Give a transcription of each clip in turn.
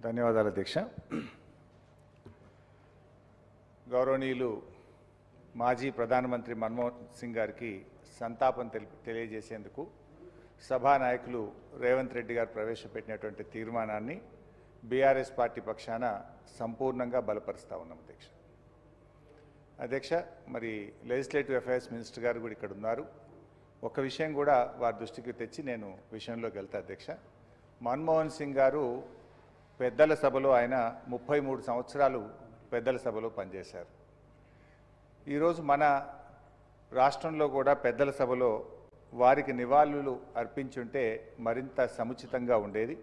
ధన్యవాదాలు అధ్యక్ష. గౌరవనీయులు మాజీ ప్రధానమంత్రి మన్మోహన్ సింగ్ గారికి సంతాపం తెలియజేసేందుకు సభానాయకులు రేవంత్ రెడ్డి గారు ప్రవేశపెట్టినటువంటి తీర్మానాన్ని బీఆర్ఎస్ పార్టీ పక్షాన సంపూర్ణంగా బలపరుస్తూ ఉన్నాం అధ్యక్ష. మరి లెజిస్లేటివ్ అఫైర్స్ మినిస్టర్ గారు కూడా ఇక్కడ ఉన్నారు. ఒక విషయం కూడా వారి దృష్టికి తెచ్చి నేను విషయంలోకి వెళ్తా అధ్యక్ష. మన్మోహన్ సింగ్ గారు పెద్దల సభలో ఆయన 33 సంవత్సరాలు పెద్దల సభలో పనిచేశారు. ఈరోజు మన రాష్ట్రంలో కూడా పెద్దల సభలో వారికి నివాళులు అర్పించుంటే మరింత సముచితంగా ఉండేది.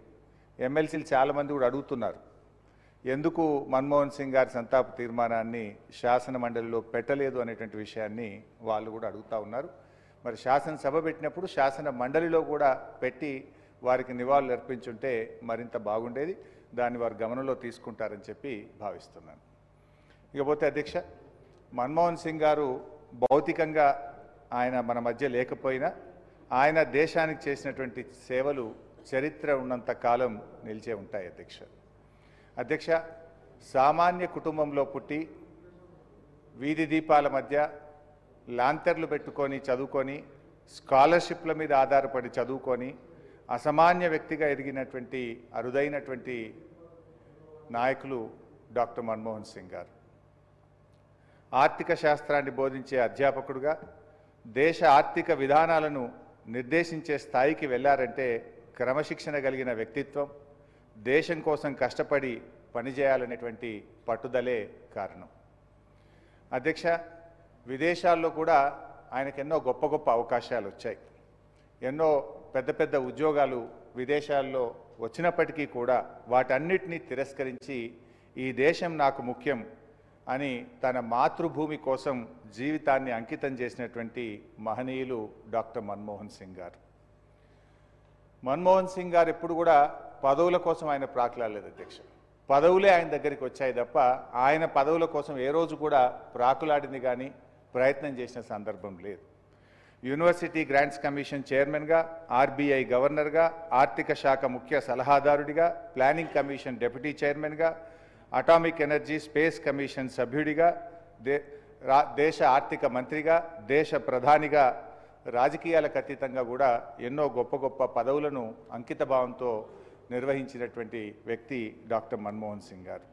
ఎమ్మెల్సీలు చాలామంది కూడా అడుగుతున్నారు, ఎందుకు మన్మోహన్ సింగ్ గారి సంతాప తీర్మానాన్ని శాసన మండలిలో పెట్టలేదు అనేటువంటి విషయాన్ని వాళ్ళు కూడా అడుగుతూ ఉన్నారు. మరి శాసనసభ పెట్టినప్పుడు శాసన మండలిలో కూడా పెట్టి వారికి నివాళులు అర్పించుంటే మరింత బాగుండేది. దాన్ని వారు గమనంలో తీసుకుంటారని చెప్పి భావిస్తున్నాను. ఇకపోతే అధ్యక్ష, మన్మోహన్ సింగ్ గారు భౌతికంగా ఆయన మన మధ్య లేకపోయినా ఆయన దేశానికి చేసినటువంటి సేవలు చరిత్ర ఉన్నంత కాలం నిలిచే ఉంటాయి అధ్యక్ష. సామాన్య కుటుంబంలో పుట్టి వీధి దీపాల మధ్య లాంతర్లు పెట్టుకొని చదువుకొని స్కాలర్షిప్ల మీద ఆధారపడి చదువుకొని అసామాన్య వ్యక్తిగా ఎదిగినటువంటి అరుదైనటువంటి నాయకులు డాక్టర్ మన్మోహన్ సింగ్ గారు. ఆర్థిక శాస్త్రాన్ని బోధించే అధ్యాపకుడుగా దేశ ఆర్థిక విధానాలను నిర్దేశించే స్థాయికి వెళ్ళారంటే క్రమశిక్షణ కలిగిన వ్యక్తిత్వం, దేశం కోసం కష్టపడి పనిచేయాలనేటువంటి పట్టుదలే కారణం అధ్యక్ష. విదేశాల్లో కూడా ఆయనకు ఎన్నో గొప్ప గొప్ప అవకాశాలు వచ్చాయి. ఎన్నో పెద్ద పెద్ద ఉద్యోగాలు విదేశాల్లో వచ్చినప్పటికీ కూడా వాటన్నిటినీ తిరస్కరించి ఈ దేశం నాకు ముఖ్యం అని తన మాతృభూమి కోసం జీవితాన్ని అంకితం చేసినటువంటి మహనీయులు డాక్టర్ మన్మోహన్ సింగ్ గారు. మన్మోహన్ సింగ్ గారు ఎప్పుడు కూడా పదవుల కోసం ఆయన ప్రాకులాడలేదు అధ్యక్ష. పదవులే ఆయన దగ్గరికి వచ్చాయి తప్ప ఆయన పదవుల కోసం ఏ రోజు కూడా ప్రాకులాడింది కానీ ప్రయత్నం చేసిన సందర్భం లేదు. యూనివర్సిటీ గ్రాంట్స్ కమిషన్ చైర్మన్గా, ఆర్బీఐ గవర్నర్గా, ఆర్థిక శాఖ ముఖ్య సలహాదారుడిగా, ప్లానింగ్ కమిషన్ డిప్యూటీ చైర్మన్గా, అటామిక్ ఎనర్జీ స్పేస్ కమిషన్ సభ్యుడిగా, దేశ ఆర్థిక మంత్రిగా, దేశ ప్రధానిగా, రాజకీయాలకు అతీతంగా కూడా ఎన్నో గొప్ప గొప్ప పదవులను అంకితభావంతో నిర్వహించినటువంటి వ్యక్తి డాక్టర్ మన్మోహన్ సింగ్ గారు.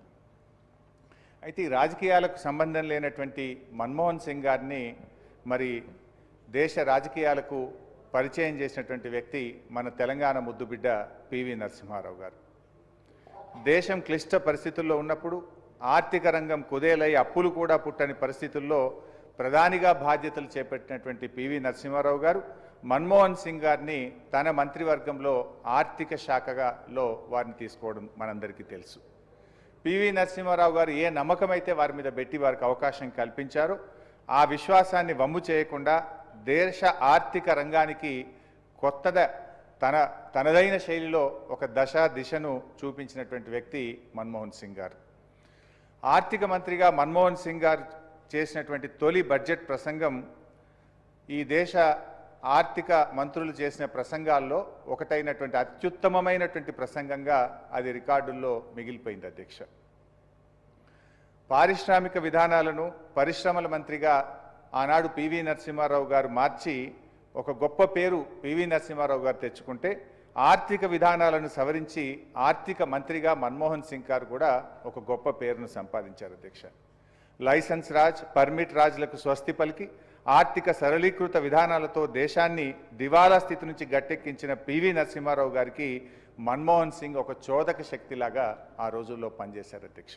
అయితే ఈ రాజకీయాలకు సంబంధం లేనటువంటి మన్మోహన్ సింగ్ గారిని మరి దేశ రాజకీయాలకు పరిచయం చేసినటువంటి వ్యక్తి మన తెలంగాణ ముద్దుబిడ్డ పివి నరసింహారావు గారు. దేశం క్లిష్ట పరిస్థితుల్లో ఉన్నప్పుడు ఆర్థిక రంగం కుదేలై అప్పులు కూడా పుట్టని పరిస్థితుల్లో ప్రధానిగా బాధ్యతలు చేపట్టినటువంటి పివి నరసింహారావు గారు మన్మోహన్ సింగ్ గారిని తన మంత్రివర్గంలో ఆర్థిక శాఖలో వారిని తీసుకోవడం మనందరికీ తెలుసు. పివి నరసింహారావు గారు ఏ నమ్మకం అయితే వారి మీద పెట్టి వారికి అవకాశం కల్పించారో ఆ విశ్వాసాన్ని వమ్ము చేయకుండా దేశ ఆర్థిక రంగానికి కొత్తగా తనదైన శైలిలో ఒక దిశను చూపించినటువంటి వ్యక్తి మన్మోహన్ సింగ్ గారు. ఆర్థిక మంత్రిగా మన్మోహన్ సింగ్ గారు చేసినటువంటి తొలి బడ్జెట్ ప్రసంగం ఈ దేశ ఆర్థిక మంత్రులు చేసిన ప్రసంగాల్లో ఒకటైనటువంటి అత్యుత్తమమైనటువంటి ప్రసంగంగా అది రికార్డుల్లో మిగిలిపోయింది అధ్యక్ష. పారిశ్రామిక విధానాలను పరిశ్రమల మంత్రిగా ఆనాడు పివి నరసింహారావు గారు మార్చి ఒక గొప్ప పేరు పివి నరసింహారావు గారు తెచ్చుకుంటే ఆర్థిక విధానాలను సవరించి ఆర్థిక మంత్రిగా మన్మోహన్ సింగ్ గారు కూడా ఒక గొప్ప పేరును సంపాదించారు అధ్యక్ష. లైసెన్స్ రాజ్, పర్మిట్ రాజ్లకు స్వస్తి పలికి ఆర్థిక సరళీకృత విధానాలతో దేశాన్ని దివాలా స్థితి నుంచి గట్టెక్కించిన పివి నరసింహారావు గారికి మన్మోహన్ సింగ్ ఒక చోదక శక్తిలాగా ఆ రోజుల్లో పనిచేశారు అధ్యక్ష.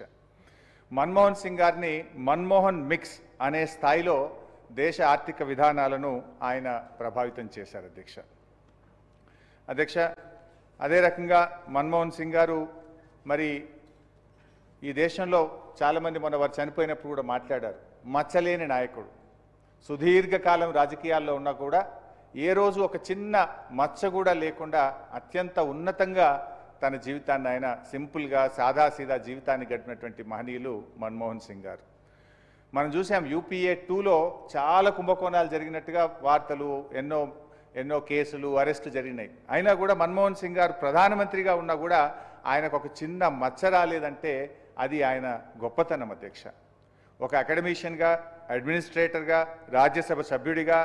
మన్మోహన్ సింగ్ గారిని మన్మోహన్ మిక్స్ అనే స్థాయిలో దేశ ఆర్థిక విధానాలను ఆయన ప్రభావితం చేశారు అధ్యక్ష. అదే రకంగా మన్మోహన్ సింగ్ గారు మరి ఈ దేశంలో చాలామంది మొన్న వారు చనిపోయినప్పుడు కూడా మాట్లాడారు, మచ్చలేని నాయకుడు. సుదీర్ఘకాలం రాజకీయాల్లో ఉన్నా కూడా ఏ రోజు ఒక చిన్న మచ్చ కూడా లేకుండా అత్యంత ఉన్నతంగా తన జీవితాన్ని ఆయన సింపుల్గా సాదాసీదా జీవితాన్ని గడిపినటువంటి మహనీయులు మన్మోహన్ సింగ్ గారు. మనం చూసాం UPA 2లో చాలా కుంభకోణాలు జరిగినట్టుగా వార్తలు, ఎన్నో కేసులు, అరెస్టు జరిగినాయి. అయినా కూడా మన్మోహన్ సింగ్ గారు ప్రధానమంత్రిగా ఉన్నా కూడా ఆయనకు ఒక చిన్న మచ్చ రాలేదంటే అది ఆయన గొప్పతనం అధ్యక్ష. ఒక అకాడమిషియన్గా, అడ్మినిస్ట్రేటర్గా, రాజ్యసభ సభ్యుడిగా,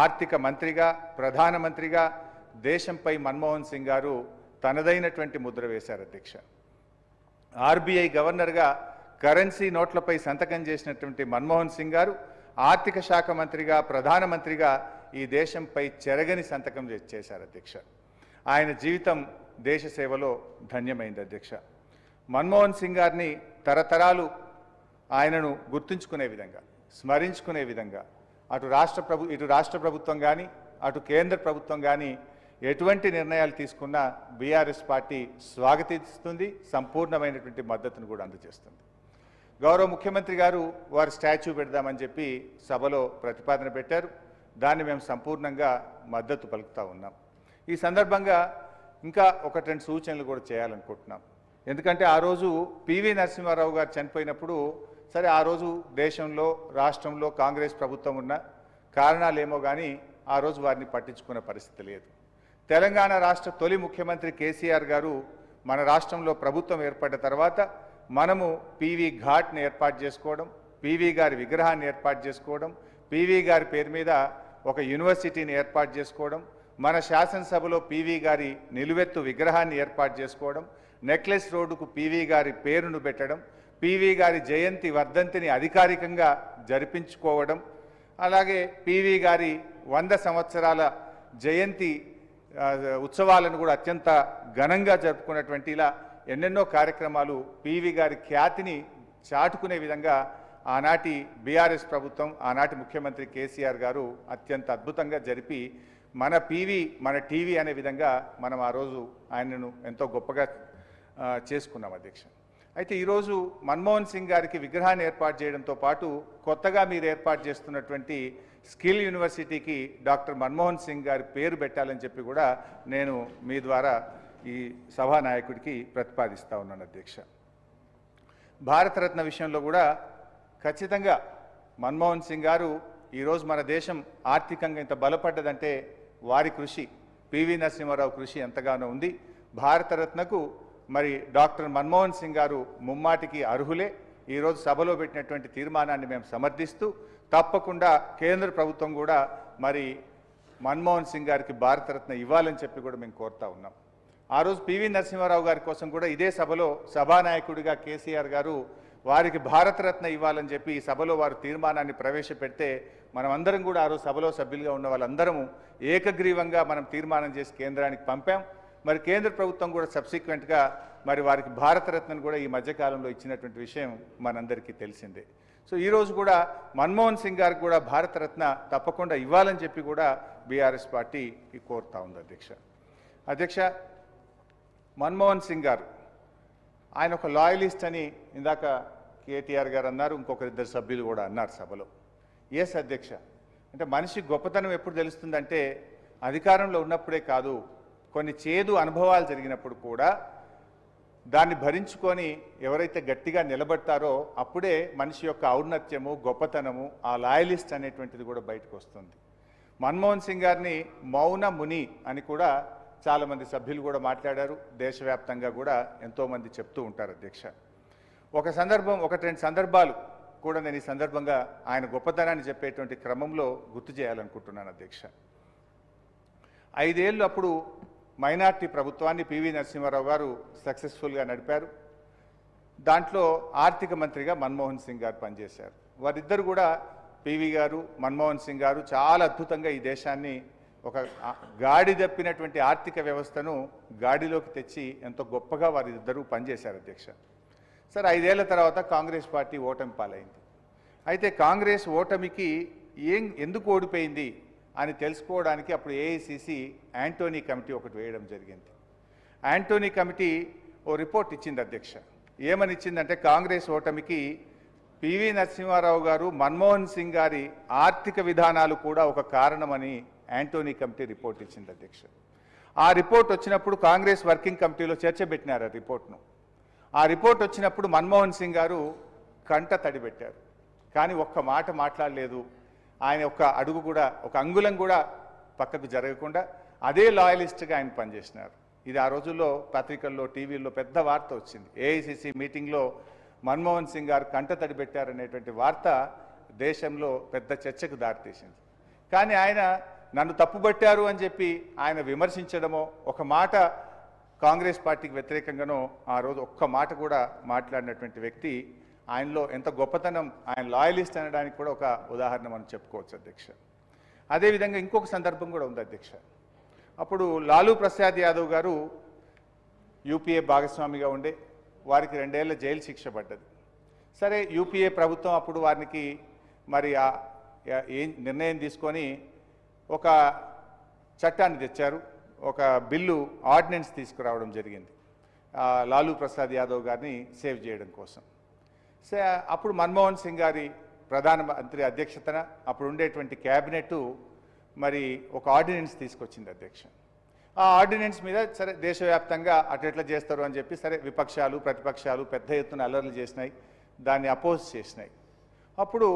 ఆర్థిక మంత్రిగా, ప్రధానమంత్రిగా దేశంపై మన్మోహన్ సింగ్ గారు తనదైనటువంటి ముద్ర వేశారు అధ్యక్ష. ఆర్బీఐ గవర్నర్గా కరెన్సీ నోట్లపై సంతకం చేసినటువంటి మన్మోహన్ సింగ్ గారు ఆర్థిక శాఖ మంత్రిగా, ప్రధానమంత్రిగా ఈ దేశంపై చెరగని సంతకం చేశారు అధ్యక్ష. ఆయన జీవితం దేశ సేవలో ధన్యమైంది అధ్యక్ష. మన్మోహన్ సింగ్ గారిని తరతరాలు ఆయనను గుర్తుంచుకునే విధంగా, స్మరించుకునే విధంగా ఇటు రాష్ట్ర ప్రభుత్వం కానీ, అటు కేంద్ర ప్రభుత్వం కానీ ఎటువంటి నిర్ణయాలు తీసుకున్నా బీఆర్ఎస్ పార్టీ స్వాగతిస్తుంది, సంపూర్ణమైనటువంటి మద్దతును కూడా అందజేస్తుంది. గౌరవ ముఖ్యమంత్రి గారు వారి స్టాచ్యూ పెడదామని చెప్పి సభలో ప్రతిపాదన పెట్టారు. దాన్ని మేము సంపూర్ణంగా మద్దతు పలుకుతూ ఉన్నాం. ఈ సందర్భంగా ఇంకా ఒకటి రెండు సూచనలు కూడా చేయాలనుకుంటున్నాం. ఎందుకంటే ఆ రోజు పివి నరసింహారావు గారు చనిపోయినప్పుడు సరే ఆ రోజు దేశంలో, రాష్ట్రంలో కాంగ్రెస్ ప్రభుత్వం ఉన్న కారణాలేమో కానీ ఆ రోజు వారిని పట్టించుకునే పరిస్థితి లేదు. తెలంగాణ రాష్ట్ర తొలి ముఖ్యమంత్రి కేసీఆర్ గారు మన రాష్ట్రంలో ప్రభుత్వం ఏర్పడిన తర్వాత మనము పివి ఘాట్ని ఏర్పాటు చేసుకోవడం, పివి గారి విగ్రహాన్ని ఏర్పాటు చేసుకోవడం, పివి గారి పేరు మీద ఒక యూనివర్సిటీని ఏర్పాటు చేసుకోవడం, మన శాసనసభలో పివి గారి నిలువెత్తు విగ్రహాన్ని ఏర్పాటు చేసుకోవడం, నెక్లెస్ రోడ్డుకు పివి గారి పేరును పెట్టడం, పివి గారి జయంతి వర్ధంతిని అధికారికంగా జరిపించుకోవడం, అలాగే పివి గారి 100 సంవత్సరాల జయంతి ఉత్సవాలను కూడా అత్యంత ఘనంగా జరుపుకున్నటువంటి ఇలా ఎన్నెన్నో కార్యక్రమాలు పివి గారి ఖ్యాతిని చాటుకునే విధంగా ఆనాటి బీఆర్ఎస్ ప్రభుత్వం, ఆనాటి ముఖ్యమంత్రి కేసీఆర్ గారు అత్యంత అద్భుతంగా జరిపి మన పివి మన టీవీ అనే విధంగా మనం ఆ రోజు ఆయనను ఎంతో గొప్పగా చేసుకున్నాం అధ్యక్ష. అయితే ఈరోజు మన్మోహన్ సింగ్ గారికి విగ్రహాన్ని ఏర్పాటు చేయడంతో పాటు కొత్తగా మీరు ఏర్పాటు చేస్తున్నటువంటి స్కిల్ యూనివర్సిటీకి డాక్టర్ మన్మోహన్ సింగ్ గారి పేరు పెట్టాలని చెప్పి కూడా నేను మీ ద్వారా ఈ సభానాయకుడికి ప్రతిపాదిస్తూ ఉన్నాను అధ్యక్ష. భారతరత్న విషయంలో కూడా ఖచ్చితంగా మన్మోహన్ సింగ్ గారు ఈరోజు మన దేశం ఆర్థికంగా ఇంత బలపడ్డదంటే వారి కృషి, పివి నరసింహారావు కృషి ఎంతగానో ఉంది. భారతరత్నకు మరి డాక్టర్ మన్మోహన్ సింగ్ గారు ముమ్మాటికి అర్హులే. ఈరోజు సభలో పెట్టినటువంటి తీర్మానాన్ని మేము సమర్థిస్తూ తప్పకుండా కేంద్ర ప్రభుత్వం కూడా మరి మన్మోహన్ సింగ్ గారికి భారతరత్న ఇవ్వాలని చెప్పి కూడా మేము కోరుతా ఉన్నాం. ఆ రోజు పివి నరసింహారావు గారి కోసం కూడా ఇదే సభలో సభానాయకుడిగా కేసీఆర్ గారు వారికి భారతరత్న ఇవ్వాలని చెప్పి ఈ సభలో వారు తీర్మానాన్ని ప్రవేశపెడితే మనమందరం కూడా ఆ రోజు సభలో సభ్యులుగా ఉన్న వాళ్ళందరము ఏకగ్రీవంగా మనం తీర్మానం చేసి కేంద్రానికి పంపాం. మరి కేంద్ర ప్రభుత్వం కూడా సబ్సిక్వెంట్గా మరి వారికి భారతరత్నను కూడా ఈ మధ్యకాలంలో ఇచ్చినటువంటి విషయం మనందరికీ తెలిసిందే. సో ఈరోజు కూడా మన్మోహన్ సింగ్ గారికి కూడా భారతరత్న తప్పకుండా ఇవ్వాలని చెప్పి కూడా బీఆర్ఎస్ పార్టీకి కోరుతా ఉంది అధ్యక్ష. మన్మోహన్ సింగ్ గారు ఆయన ఒక లాయలిస్ట్ అని ఇందాక కేటీఆర్ గారు అన్నారు, ఇంకొకరిద్దరు సభ్యులు కూడా అన్నారు సభలో. ఎస్ అధ్యక్ష, అంటే మనిషి గొప్పతనం ఎప్పుడు తెలుస్తుందంటే అధికారంలో ఉన్నప్పుడే కాదు, కొన్ని చేదు అనుభవాలు జరిగినప్పుడు కూడా దాన్ని భరించుకొని ఎవరైతే గట్టిగా నిలబడతారో అప్పుడే మనిషి యొక్క ఔన్నత్యము, గొప్పతనము, ఆ లాయలిస్ట్ అనేటువంటిది కూడా బయటకు వస్తుంది. మన్మోహన్ సింగ్ గారిని మౌన ముని అని కూడా చాలామంది సభ్యులు కూడా మాట్లాడారు. దేశవ్యాప్తంగా కూడా ఎంతోమంది చెప్తూ ఉంటారు అధ్యక్ష. ఒకటి రెండు సందర్భాలు కూడా నేను ఈ సందర్భంగా ఆయన గొప్పతనాన్ని చెప్పేటువంటి క్రమంలో గుర్తు చేయాలనుకుంటున్నాను అధ్యక్ష. 5 ఏళ్ళు అప్పుడు మైనార్టీ ప్రభుత్వాన్ని పివి నరసింహారావు గారు సక్సెస్ఫుల్గా నడిపారు. దాంట్లో ఆర్థిక మంత్రిగా మన్మోహన్ సింగ్ గారు పనిచేశారు. వారిద్దరు కూడా పివి గారు, మన్మోహన్ సింగ్ గారు చాలా అద్భుతంగా ఈ దేశాన్ని ఒక గాడి తప్పినటువంటి ఆర్థిక వ్యవస్థను గాడిలోకి తెచ్చి ఎంతో గొప్పగా వారిద్దరూ పనిచేశారు అధ్యక్ష. సరే 5 ఏళ్ల తర్వాత కాంగ్రెస్ పార్టీ ఓటమి పాలైంది. అయితే కాంగ్రెస్ ఓటమికి ఎందుకు ఓడిపోయింది అని తెలుసుకోవడానికి అప్పుడు ఏఐసిసి యాంటోనీ కమిటీ ఒకటి వేయడం జరిగింది. యాంటోనీ కమిటీ ఓ రిపోర్ట్ ఇచ్చింది అధ్యక్ష. ఏమని ఇచ్చిందంటే కాంగ్రెస్ ఓటమికి పివి నరసింహారావు గారు, మన్మోహన్ సింగ్ గారి ఆర్థిక విధానాలు కూడా ఒక కారణమని యాంటోనీ కమిటీ రిపోర్ట్ ఇచ్చింది అధ్యక్ష. ఆ రిపోర్ట్ వచ్చినప్పుడు కాంగ్రెస్ వర్కింగ్ కమిటీలో చర్చ పెట్టినారు ఆ రిపోర్ట్ను. ఆ రిపోర్ట్ వచ్చినప్పుడు మన్మోహన్ సింగ్ గారు కంట తడిపెట్టారు, కానీ ఒక్క మాట మాట్లాడలేదు. ఆయన ఒక్క అడుగు కూడా, ఒక అంగుళం కూడా పక్కకు జరగకుండా అదే లాయలిస్ట్గా ఆయన పనిచేసినారు. ఇది ఆ రోజుల్లో పత్రికల్లో టీవీల్లో పెద్ద వార్త వచ్చింది. ఏఐసిసి మీటింగ్లో మన్మోహన్ సింగ్ గారు కంటతడి పెట్టారనేటువంటి వార్త దేశంలో పెద్ద చర్చకు దారితీసింది. కానీ ఆయన నన్ను తప్పుబట్టారు అని చెప్పి ఆయన విమర్శించడమో, ఒక మాట కాంగ్రెస్ పార్టీకి వ్యతిరేకంగానో ఆ రోజు ఒక్క మాట కూడా మాట్లాడినటువంటి వ్యక్తి, ఆయనలో ఎంత గొప్పతనం, ఆయన లాయలిస్ట్ అనడానికి కూడా ఒక ఉదాహరణ మనం చెప్పుకోవచ్చు అధ్యక్ష. అదేవిధంగా ఇంకొక సందర్భం కూడా ఉంది అధ్యక్ష. అప్పుడు లాలూ ప్రసాద్ యాదవ్ గారు యూపీఏ భాగస్వామిగా ఉండే, వారికి 2 ఏళ్ల జైలు శిక్ష పడ్డది. సరే, యూపీఏ ప్రభుత్వం అప్పుడు వారికి మరి ఏం నిర్ణయం తీసుకొని ఒక చట్టాన్ని తెచ్చారు, ఒక బిల్లు ఆర్డినెన్స్ తీసుకురావడం జరిగింది లాలూ ప్రసాద్ యాదవ్ గారిని సేవ్ చేయడం కోసం. అప్పుడు మన్మోహన్ సింగ్ గారి ప్రధానమంత్రి అధ్యక్షతన అప్పుడు ఉండేటువంటి క్యాబినెట్ మరి ఒక ఆర్డినెన్స్ తీసుకొచ్చింది అధ్యక్ష. ఆ ఆర్డినెన్స్ మీద సరే దేశవ్యాప్తంగా అట్లా చేస్తారు అని చెప్పి సరే విపక్షాలు ప్రతిపక్షాలు పెద్ద ఎత్తున అల్లర్లు చేసినాయి, దాన్ని అపోజ్ చేసినాయి. అప్పుడు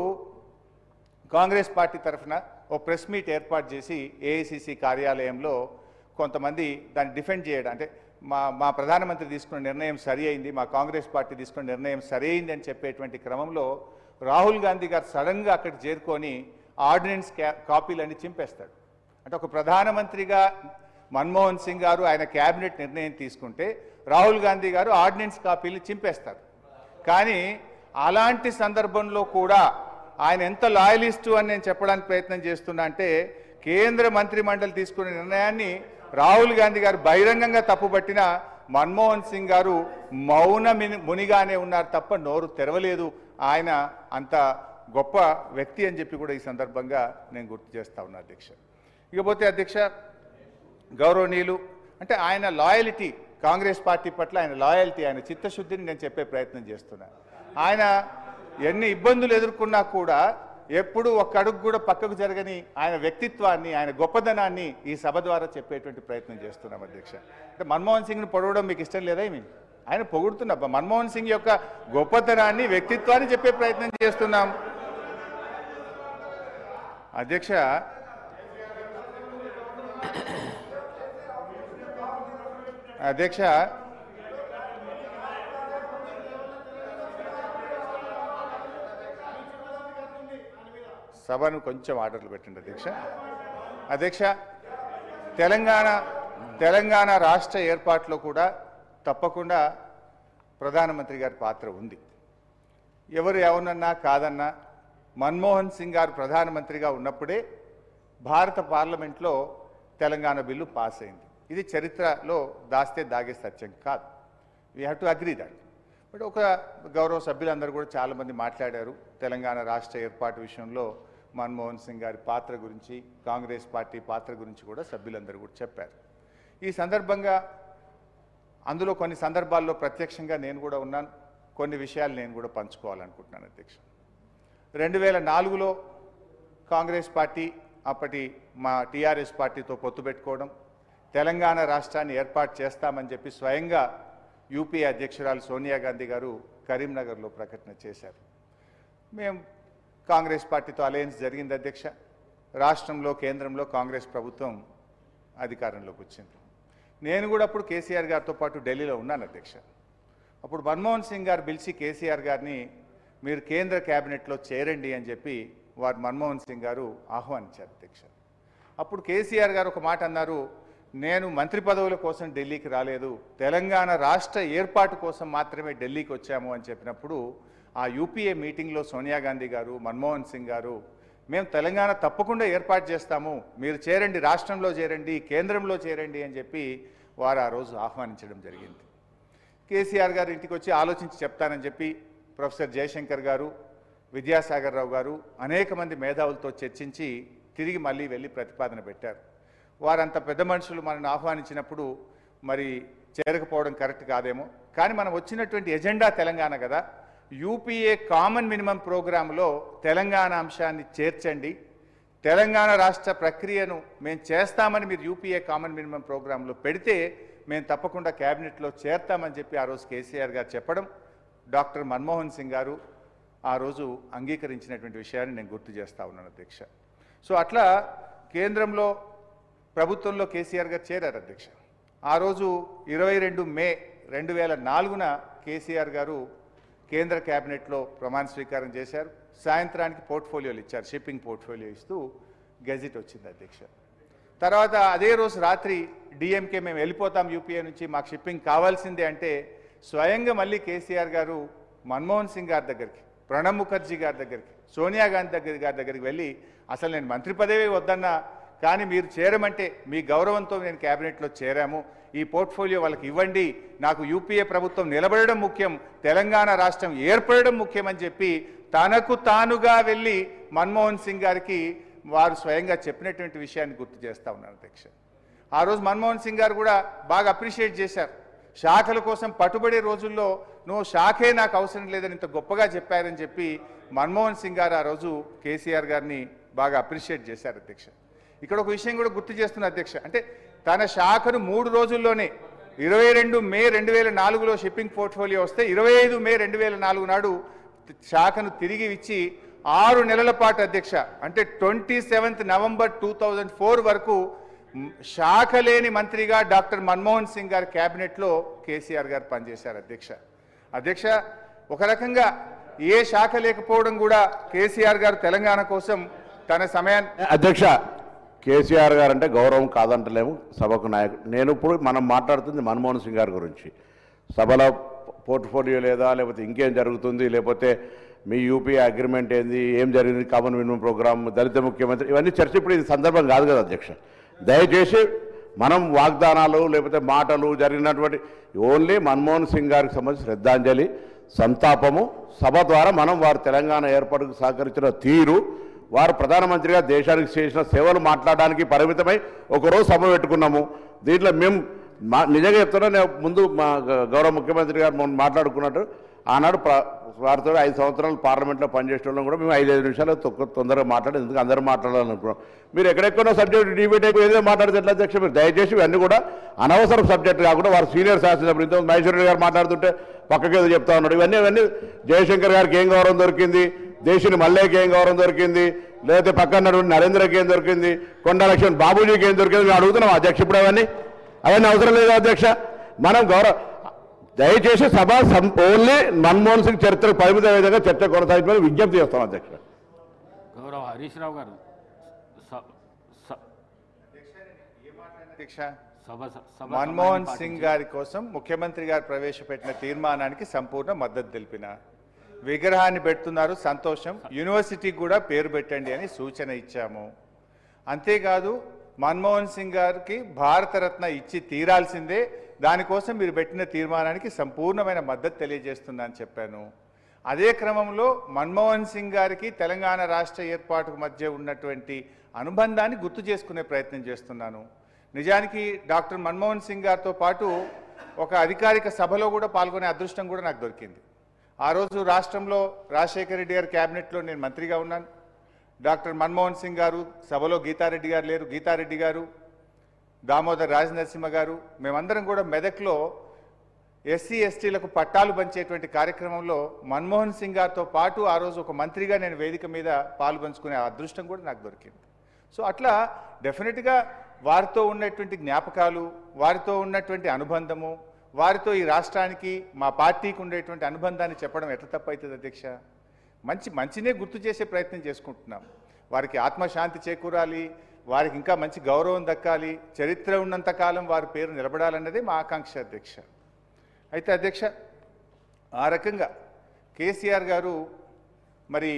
కాంగ్రెస్ పార్టీ తరఫున ఓ ప్రెస్ మీట్ ఏర్పాటు చేసి ఏఐసిసి కార్యాలయంలో కొంతమంది దాన్ని డిఫెండ్ చేయడం, అంటే మా ప్రధానమంత్రి తీసుకున్న నిర్ణయం సరి అయింది, మా కాంగ్రెస్ పార్టీ తీసుకున్న నిర్ణయం సరి అయింది అని చెప్పేటువంటి క్రమంలో రాహుల్ గాంధీ గారు సడన్గా అక్కడికి చేరుకొని ఆర్డినెన్స్ కాపీలన్నీ చింపేస్తాడు. అంటే ఒక ప్రధానమంత్రిగా మన్మోహన్ సింగ్ గారు ఆయన క్యాబినెట్ నిర్ణయం తీసుకుంటే రాహుల్ గాంధీ గారు ఆర్డినెన్స్ కాపీలు చింపేస్తారు. కానీ అలాంటి సందర్భంలో కూడా ఆయన ఎంత లాయలిస్టు అని నేను చెప్పడానికి ప్రయత్నం చేస్తున్నా అంటే, కేంద్ర మంత్రి మండలి తీసుకున్న నిర్ణయాన్ని రాహుల్ గాంధీ గారు బహిరంగంగా తప్పుపట్టిన మన్మోహన్ సింగ్ గారు మౌన మునిగానే ఉన్నారు తప్ప నోరు తెరవలేదు. ఆయన అంత గొప్ప వ్యక్తి అని చెప్పి కూడా ఈ సందర్భంగా నేను గుర్తు చేస్తా ఉన్నా అధ్యక్ష. ఇకపోతే అధ్యక్ష, గౌరవనీయులు అంటే ఆయన లాయలిటీ, కాంగ్రెస్ పార్టీ పట్ల ఆయన లాయల్టీ, ఆయన చిత్తశుద్ధిని నేను చెప్పే ప్రయత్నం చేస్తున్నా. ఆయన ఎన్ని ఇబ్బందులు ఎదుర్కొన్నా కూడా ఎప్పుడు ఒక్క అడుగు కూడా పక్కకు జరగని ఆయన వ్యక్తిత్వాన్ని, ఆయన గొప్పదనాన్ని ఈ సభ ద్వారా చెప్పేటువంటి ప్రయత్నం చేస్తున్నాం అధ్యక్ష. అంటే మన్మోహన్ సింగ్ని పొడవడం మీకు ఇష్టం లేదా? ఆయన పొగుడుతున్నా మన్మోహన్ సింగ్ యొక్క గొప్పతనాన్ని, వ్యక్తిత్వాన్ని చెప్పే ప్రయత్నం చేస్తున్నాం అధ్యక్ష. అధ్యక్ష, సభను కొంచెం ఆర్డర్లు పెట్టండి అధ్యక్ష. అధ్యక్ష, తెలంగాణ రాష్ట్ర ఏర్పాటులో కూడా తప్పకుండా ప్రధానమంత్రి గారి పాత్ర ఉంది. ఎవరు ఎవరన్నా కాదన్నా మన్మోహన్ సింగ్ గారు ప్రధానమంత్రిగా ఉన్నప్పుడే భారత పార్లమెంట్లో తెలంగాణ బిల్లు పాస్ అయింది. ఇది చరిత్రలో దాస్తే దాగే సత్యం కాదు. We have to agree that. But ఒక గౌరవ సభ్యులందరూ కూడా చాలామంది మాట్లాడారు తెలంగాణ రాష్ట్ర ఏర్పాటు విషయంలో మన్మోహన్ సింగ్ గారి పాత్ర గురించి, కాంగ్రెస్ పార్టీ పాత్ర గురించి కూడా సభ్యులందరూ కూడా చెప్పారు. ఈ సందర్భంగా అందులో కొన్ని సందర్భాల్లో ప్రత్యక్షంగా నేను కూడా ఉన్నాను, కొన్ని విషయాలు నేను కూడా పంచుకోవాలనుకుంటున్నాను అధ్యక్ష. 2004లో కాంగ్రెస్ పార్టీ అప్పటి మా టీఆర్ఎస్ పార్టీతో పొత్తు పెట్టుకోవడం, తెలంగాణ రాష్ట్రాన్ని ఏర్పాటు చేస్తామని చెప్పి స్వయంగా యూపీఏ అధ్యక్షురాలు సోనియా గాంధీ గారు కరీంనగర్లో ప్రకటన చేశారు. మేము కాంగ్రెస్ పార్టీతో అలయన్స్ జరిగింది అధ్యక్ష. రాష్ట్రంలో కేంద్రంలో కాంగ్రెస్ ప్రభుత్వం అధికారంలోకి వచ్చింది. నేను కూడా అప్పుడు కేసీఆర్ గారితో పాటు ఢిల్లీలో ఉన్నాను అధ్యక్ష. అప్పుడు మన్మోహన్ సింగ్ గారు పిలిచి కేసీఆర్ గారిని మీరు కేంద్ర క్యాబినెట్లో చేరండి అని చెప్పి వారు మన్మోహన్ సింగ్ గారు ఆహ్వానించారు అధ్యక్ష. అప్పుడు కేసీఆర్ గారు ఒక మాట అన్నారు, నేను మంత్రి పదవుల కోసం ఢిల్లీకి రాలేదు, తెలంగాణ రాష్ట్ర ఏర్పాటు కోసం మాత్రమే ఢిల్లీకి వచ్చాము అని చెప్పినప్పుడు ఆ యూపీఏ మీటింగ్లో సోనియా గాంధీ గారు, మన్మోహన్ సింగ్ గారు మేము తెలంగాణ తప్పకుండా ఏర్పాటు చేస్తాము, మీరు చేరండి, రాష్ట్రంలో చేరండి, కేంద్రంలో చేరండి అని చెప్పి వారు ఆ రోజు ఆహ్వానించడం జరిగింది. కేసీఆర్ గారు ఇంటికి వచ్చి ఆలోచించి చెప్తానని చెప్పి ప్రొఫెసర్ జయశంకర్ గారు, విద్యాసాగర్ రావు గారు అనేక మంది మేధావులతో చర్చించి తిరిగి మళ్ళీ వెళ్ళి ప్రతిపాదన పెట్టారు. వారంత పెద్ద మనుషులు మనల్ని ఆహ్వానించినప్పుడు మరి చేరకపోవడం కరెక్ట్ కాదేమో, కానీ మనం వచ్చినటువంటి ఎజెండా తెలంగాణ కదా, యూపీఏ కామన్ మినిమం ప్రోగ్రాంలో తెలంగాణ అంశాన్ని చేర్చండి, తెలంగాణ రాష్ట్ర ప్రక్రియను మేము చేస్తామని మీరు యూపీఏ కామన్ మినిమం ప్రోగ్రాంలో పెడితే మేము తప్పకుండా క్యాబినెట్లో చేర్తామని చెప్పి ఆ రోజు కేసీఆర్ గారు చెప్పడం, డాక్టర్ మన్మోహన్ సింగ్ గారు ఆ రోజు అంగీకరించినటువంటి విషయాన్ని నేను గుర్తు చేస్తా ఉన్నాను అధ్యక్ష. సో అట్లా కేంద్రంలో ప్రభుత్వంలో కేసీఆర్ గారు చేరారు అధ్యక్ష. ఆ రోజు 22 మే 2004న కేసీఆర్ గారు కేంద్ర కేబినెట్లో ప్రమాణ స్వీకారం చేశారు. సాయంత్రానికి పోర్ట్ఫోలియోలు ఇచ్చారు, షిప్పింగ్ పోర్ట్ఫోలియో ఇస్తూ గెజిట్ వచ్చింది అధ్యక్ష. తర్వాత అదే రోజు రాత్రి డిఎంకే మేము వెళ్ళిపోతాం యూపీఏ నుంచి, మాకు షిప్పింగ్ కావాల్సిందే అంటే స్వయంగా మళ్ళీ కేసీఆర్ గారు మన్మోహన్ సింగ్ గారి దగ్గరికి, ప్రణబ్ ముఖర్జీ గారి దగ్గరికి, సోనియా గాంధీ గారి దగ్గరికి వెళ్ళి అసలు నేను మంత్రి పదవి వద్దన్నా, కానీ మీరు చేరమంటే మీ గౌరవంతో నేను క్యాబినెట్లో చేరాము, ఈ పోర్ట్ఫోలియో వాళ్ళకి ఇవ్వండి, నాకు యూపీఏ ప్రభుత్వం నిలబడడం ముఖ్యం, తెలంగాణ రాష్ట్రం ఏర్పడడం ముఖ్యమని చెప్పి తనకు తానుగా వెళ్ళి మన్మోహన్ సింగ్ గారికి వారు స్వయంగా చెప్పినటువంటి విషయాన్ని గుర్తు చేస్తూ ఉన్నారు అధ్యక్ష. ఆ రోజు మన్మోహన్ సింగ్ గారు కూడా బాగా అప్రిషియేట్ చేశారు. శాఖల కోసం పట్టుబడే రోజుల్లో నువ్వు శాఖే నాకు అవసరం లేదని ఇంత గొప్పగా చెప్పారని చెప్పి మన్మోహన్ సింగ్ గారు ఆ రోజు కేసీఆర్ గారిని బాగా అప్రిషియేట్ చేశారు అధ్యక్ష. ఇక్కడ ఒక విషయం కూడా గుర్తు చేస్తున్న అధ్యక్ష, అంటే తన శాఖను 3 రోజుల్లోనే 22 మే 2004లో షిప్పింగ్ పోర్ట్ఫోలియో వస్తే 25 మే 2004 నాడు శాఖను తిరిగి ఇచ్చి 6 నెలల పాటు అధ్యక్ష, అంటే 27 నవంబర్ 2004 వరకు శాఖ లేని మంత్రిగా డాక్టర్ మన్మోహన్ సింగ్ గారి క్యాబినెట్లో కేసీఆర్ గారు పనిచేశారు అధ్యక్ష. ఒక రకంగా ఏ శాఖ లేకపోవడం కూడా కేసీఆర్ గారు తెలంగాణ కోసం తన సమయాన్ని అధ్యక్ష కేసీఆర్ గారు అంటే గౌరవం కాదంటలేము, సభకు నాయకుడు. నేను ఇప్పుడు మనం మాట్లాడుతుంది మన్మోహన్ సింగ్ గారి గురించి. సభలో పోర్ట్ఫోలియో లేదా, లేకపోతే ఇంకేం జరుగుతుంది, లేకపోతే మీ యూపీ అగ్రిమెంట్ ఏంది, ఏం జరిగింది, కామన్ మినిమం ప్రోగ్రామ్, దళిత ముఖ్యమంత్రి, ఇవన్నీ చర్చ ఇప్పుడు ఇది సందర్భం కాదు కదా అధ్యక్ష. దయచేసి మనం వాగ్దానాలు లేకపోతే మాటలు జరిగినటువంటి ఓన్లీ మన్మోహన్ సింగ్ గారికి సంబంధించి శ్రద్ధాంజలి, సంతాపము, సభ ద్వారా మనం వారు తెలంగాణ ఏర్పాటుకు సహకరించిన తీరు, వారు ప్రధానమంత్రిగా దేశానికి చేసిన సేవలు మాట్లాడడానికి పరిమితమై ఒకరోజు సభ పెట్టుకున్నాము. దీంట్లో మేము నిజంగా చెప్తున్నా, నేను ముందు మా గౌరవ ముఖ్యమంత్రి గారు మాట్లాడుకున్నట్టు ఆనాడు వారితో 5 సంవత్సరాలు పార్లమెంట్లో పనిచేసే వాళ్ళం కూడా మేము 5-5 నిమిషాలు తొందరగా మాట్లాడి, ఎందుకు అందరూ మాట్లాడాలనుకున్నాం. మీరు ఎక్కడెక్కడో సబ్జెక్ట్ డిబేట్ అయిపోయి ఏదో మాట్లాడితే ఎట్లా అధ్యక్ష? మీరు దయచేసి ఇవన్నీ కూడా అనవసరం సబ్జెక్ట్ కాకుండా వారు సీనియర్ శాసనసభ్యులు, ఇంత మహేశ్వర రెడ్డి గారు మాట్లాడుతుంటే పక్కకి ఏదో చెప్తా ఉన్నాడు. ఇవన్నీ జయశంకర్ గారికి ఏం గౌరవం దొరికింది, దేశిని మల్లేకి ఏం గౌరవం దొరికింది, లేకపోతే పక్కన నరేంద్రకి ఏం దొరికింది, కొండా లక్ష్మణ్ బాబూజీకి ఏం దొరికింది మేము అడుగుతున్నాం అధ్యక్ష. ఇప్పుడు అవన్నీ అవసరం లేదు అధ్యక్ష. మనం దయచేసి సభ ఓన్లీ మన్మోహన్ సింగ్ చరిత్రకు పరిమిత విధంగా చర్చ కొనసాగించమని విజ్ఞప్తి చేస్తాం అధ్యక్ష. గౌరవ హరీష్ రావు గారు మన్మోహన్ సింగ్ గారి కోసం ముఖ్యమంత్రి గారు ప్రవేశపెట్టిన తీర్మానానికి సంపూర్ణ మద్దతు తెలిపిన, విగ్రహాన్ని పెడుతున్నారు సంతోషం, యూనివర్సిటీకి కూడా పేరు పెట్టండి అని సూచన ఇచ్చాము. అంతేకాదు మన్మోహన్ సింగ్ గారికి భారతరత్న ఇచ్చి తీరాల్సిందే, దానికోసం మీరు పెట్టిన తీర్మానానికి సంపూర్ణమైన మద్దతు తెలియజేస్తున్నా అని చెప్పాను. అదే క్రమంలో మన్మోహన్ సింగ్ గారికి తెలంగాణ రాష్ట్ర ఏర్పాటుకు మధ్య ఉన్నటువంటి అనుబంధాన్ని గుర్తు చేసుకునే ప్రయత్నం చేస్తున్నాను. నిజానికి డాక్టర్ మన్మోహన్ సింగ్ గారితో పాటు ఒక అధికారిక సభలో కూడా పాల్గొనే అదృష్టం కూడా నాకు దొరికింది. ఆ రోజు రాష్ట్రంలో రాజశేఖర రెడ్డి గారి క్యాబినెట్లో నేను మంత్రిగా ఉన్నాను. డాక్టర్ మన్మోహన్ సింగ్ గారు సభలో, గీతారెడ్డి గారు లేరు, గీతారెడ్డి గారు, దామోదర్ రాజనరసింహ గారు, మేమందరం కూడా మెదక్లో ఎస్సీ ఎస్టీలకు పట్టాలు పంచేటువంటి కార్యక్రమంలో మన్మోహన్ సింగ్ గారితో పాటు ఆ రోజు ఒక మంత్రిగా నేను వేదిక మీద పాల్పంచుకునే అదృష్టం కూడా నాకు దొరికింది. సో అట్లా డెఫినెట్గా వారితో ఉన్నటువంటి జ్ఞాపకాలు, వారితో ఉన్నటువంటి అనుబంధము, వారితో ఈ రాష్ట్రానికి మా పార్టీకి ఉండేటువంటి అనుబంధాన్ని చెప్పడం ఎట్లా తప్పవుతుంది అధ్యక్ష? మంచినే గుర్తు చేసే ప్రయత్నం చేసుకుంటున్నాం. వారికి ఆత్మశాంతి చేకూరాలి, వారికి ఇంకా మంచి గౌరవం దక్కాలి, చరిత్ర ఉన్నంతకాలం వారి పేరు నిలబడాలన్నదే మా ఆకాంక్ష అధ్యక్ష. అయితే అధ్యక్ష, ఆ రకంగా కేసీఆర్ గారు మరి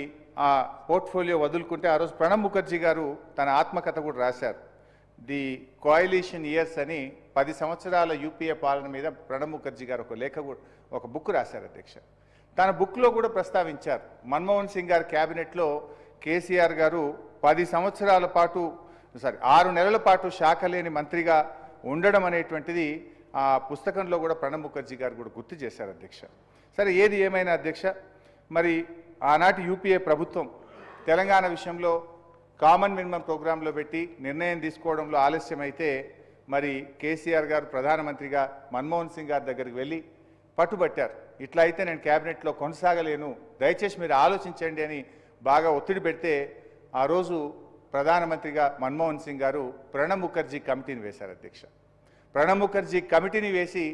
ఆ పోర్ట్ఫోలియో వదులుకుంటే ఆ రోజు ప్రణబ్ ముఖర్జీ గారు తన ఆత్మకథ కూడా రాశారు. ది కోయలిషన్ ఇయర్స్ అని 10 సంవత్సరాల యూపీఏ పాలన మీద ప్రణబ్ ముఖర్జీ గారు ఒక బుక్ రాశారు అధ్యక్ష. తన బుక్లో కూడా ప్రస్తావించారు, మన్మోహన్ సింగ్ గారి క్యాబినెట్లో కేసీఆర్ గారు 10 సంవత్సరాల పాటు 6 నెలల పాటు శాఖ లేని మంత్రిగా ఉండడం అనేటువంటిది ఆ పుస్తకంలో కూడా ప్రణబ్ ముఖర్జీ గారు కూడా గుర్తు చేశారు అధ్యక్ష. సరే, ఏది ఏమైనా అధ్యక్ష, మరి ఆనాటి యూపీఏ ప్రభుత్వం తెలంగాణ విషయంలో కామన్ మినిమం ప్రోగ్రాంలో పెట్టి నిర్ణయం తీసుకోవడంలో ఆలస్యమైతే మరి కేసీఆర్ గారు ప్రధానమంత్రిగా మన్మోహన్ సింగ్ గారి దగ్గరికి వెళ్ళి పట్టుబట్టారు. ఇట్లా అయితే నేను క్యాబినెట్లో కొనసాగలేను, దయచేసి మీరు ఆలోచించండి అని బాగా ఒత్తిడి పెడితే ఆ రోజు ప్రధానమంత్రిగా మన్మోహన్ సింగ్ గారు ప్రణబ్ ముఖర్జీ కమిటీని వేశారు అధ్యక్ష. ప్రణబ్ ముఖర్జీ కమిటీని వేసి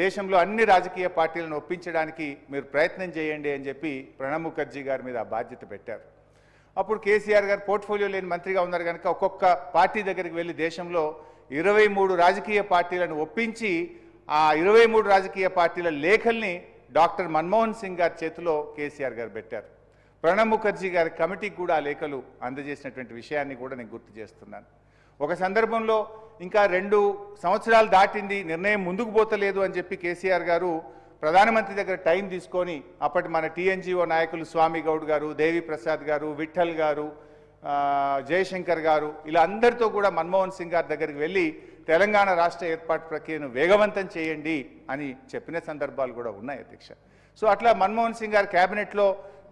దేశంలో అన్ని రాజకీయ పార్టీలను ఒప్పించడానికి మీరు ప్రయత్నం చేయండి అని చెప్పి ప్రణబ్ ముఖర్జీ గారి మీద ఆ బాధ్యత పెట్టారు. అప్పుడు కేసీఆర్ గారు పోర్ట్ఫోలియో లేని మంత్రిగా ఉన్నారు కనుక ఒక్కొక్క పార్టీ దగ్గరికి వెళ్ళి దేశంలో 23 రాజకీయ పార్టీలను ఒప్పించి ఆ 23 రాజకీయ పార్టీల లేఖల్ని డాక్టర్ మన్మోహన్ సింగ్ గారి చేతిలో కేసీఆర్ గారు పెట్టారు. ప్రణబ్ ముఖర్జీ గారి కమిటీకి కూడా ఆ లేఖలు అందజేసినటువంటి విషయాన్ని కూడా నేను గుర్తు చేస్తున్నాను. ఒక సందర్భంలో ఇంకా 2 సంవత్సరాలు దాటింది, నిర్ణయం ముందుకు పోతలేదు అని చెప్పి కేసీఆర్ గారు ప్రధానమంత్రి దగ్గర టైం తీసుకొని అప్పటి మన టీఎన్జిఓ నాయకులు స్వామి గౌడ్ గారు, దేవి ప్రసాద్ గారు, విఠల్ గారు, జయశంకర్ గారు ఇలా అందరితో కూడా మన్మోహన్ సింగ్ గారి దగ్గరికి వెళ్ళి తెలంగాణ రాష్ట్ర ఏర్పాటు ప్రక్రియను వేగవంతం చేయండి అని చెప్పిన సందర్భాలు కూడా ఉన్నాయి అధ్యక్ష. సో అట్లా మన్మోహన్ సింగ్ గారి క్యాబినెట్లో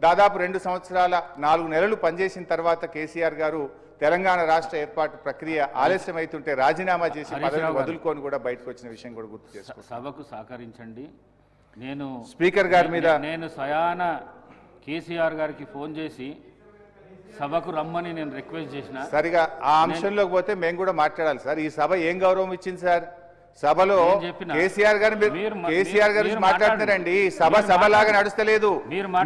దాదాపు 2 సంవత్సరాల 4 నెలలు పనిచేసిన తర్వాత కేసీఆర్ గారు తెలంగాణ రాష్ట్ర ఏర్పాటు ప్రక్రియ ఆలస్యం అవుతుంటే రాజీనామా చేసి పదవిని వదులుకొని కూడా బయటకు వచ్చిన విషయం కూడా గుర్తు చేసుకోండి. సభకు సహకరించండి. నేను స్పీకర్ గారి మీద నేను స్వయాన కేసీఆర్ గారికి ఫోన్ చేసి సభకు రమ్మని నేను రిక్వెస్ట్ చేసిన. సరిగా ఆ అంశంలోకి పోతే మేము కూడా మాట్లాడాలి సార్. ఈ సభ ఏం గౌరవం ఇచ్చింది సార్? సభలో కేసీఆర్ గారు మాట్లాడుతున్నారండి. సభలాగా నడుస్తలేదు.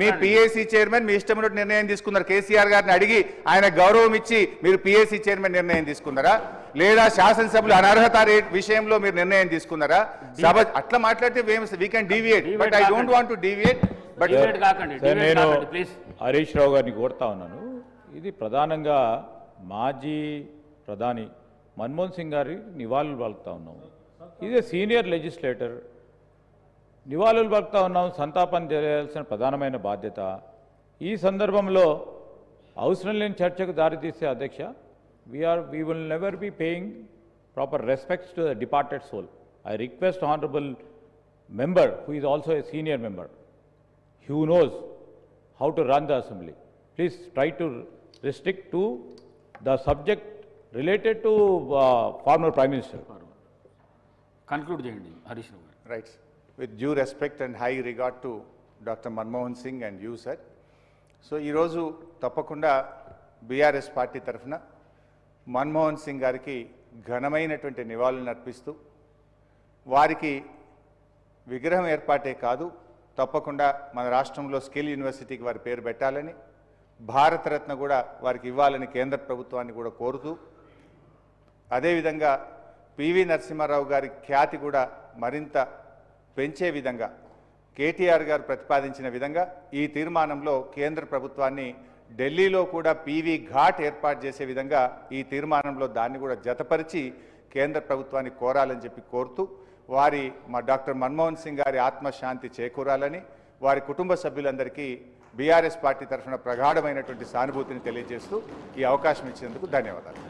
మీ పిఏసీ చైర్మన్ మీ ఇష్టం నిర్ణయం తీసుకున్నారు. కేసీఆర్ గారిని అడిగి ఆయన గౌరవం ఇచ్చి మీరు పిఏసీ చైర్మన్ నిర్ణయం తీసుకున్నారా, లేదా శాసనసభలో అనర్హత విషయంలో మీరు నిర్ణయం తీసుకున్నారా? సభ అట్లా మాట్లాడితే we can deviate, but I don't want to deviate. But నేను హరీష్ రావు గారిని కోరుతా ఉన్నాను. ఇది ప్రధానంగా మాజీ ప్రధాని మన్మోహన్ సింగ్ గారి నివాళులు పలుకుతా ఉన్నాము. ఇది సీనియర్ లెజిస్లేటర్, నివాళులు పలుకుతా ఉన్నాం. సంతాపం చేయాల్సిన ప్రధానమైన బాధ్యత. ఈ సందర్భంలో అవసరం లేని చర్చకు దారితీసే అధ్యక్ష, we will never be paying proper respects to the departed soul. I request honorable member who is also a senior member, who knows how to run the assembly, please try to restrict to the subject related to former prime minister. Conclude చేయండి హరీష్ రావు గారు. Right. With due respect and high regard to doctor Manmohan Singh and you sir. So ఈరోజు తప్పకుండా BRS party తరఫున మన్మోహన్ సింగ్ గారికి ఘనమైనటువంటి నివాళులను అర్పిస్తూ వారికి విగ్రహం ఏర్పాటే కాదు, తప్పకుండా మన రాష్ట్రంలో స్కిల్ యూనివర్సిటీకి వారి పేరు పెట్టాలని, భారతరత్న కూడా వారికి ఇవ్వాలని కేంద్ర ప్రభుత్వాన్ని కూడా కోరుతూ, అదేవిధంగా పివి నరసింహారావు గారి ఖ్యాతి కూడా మరింత పెంచే విధంగా కేటీఆర్ గారు ప్రతిపాదించిన విధంగా ఈ తీర్మానంలో కేంద్ర ప్రభుత్వాన్ని ఢిల్లీలో కూడా పీవీ ఘాట్ ఏర్పాటు చేసే విధంగా ఈ తీర్మానంలో దాన్ని కూడా జతపరిచి కేంద్ర ప్రభుత్వాన్ని కోరాలని చెప్పి కోరుతూ, వారి మా డాక్టర్ మన్మోహన్ సింగ్ గారి ఆత్మశాంతి చేకూరాలని, వారి కుటుంబ సభ్యులందరికీ బీఆర్ఎస్ పార్టీ తరఫున ప్రగాఢమైనటువంటి సానుభూతిని తెలియజేస్తూ ఈ అవకాశం ఇచ్చినందుకు ధన్యవాదాలు.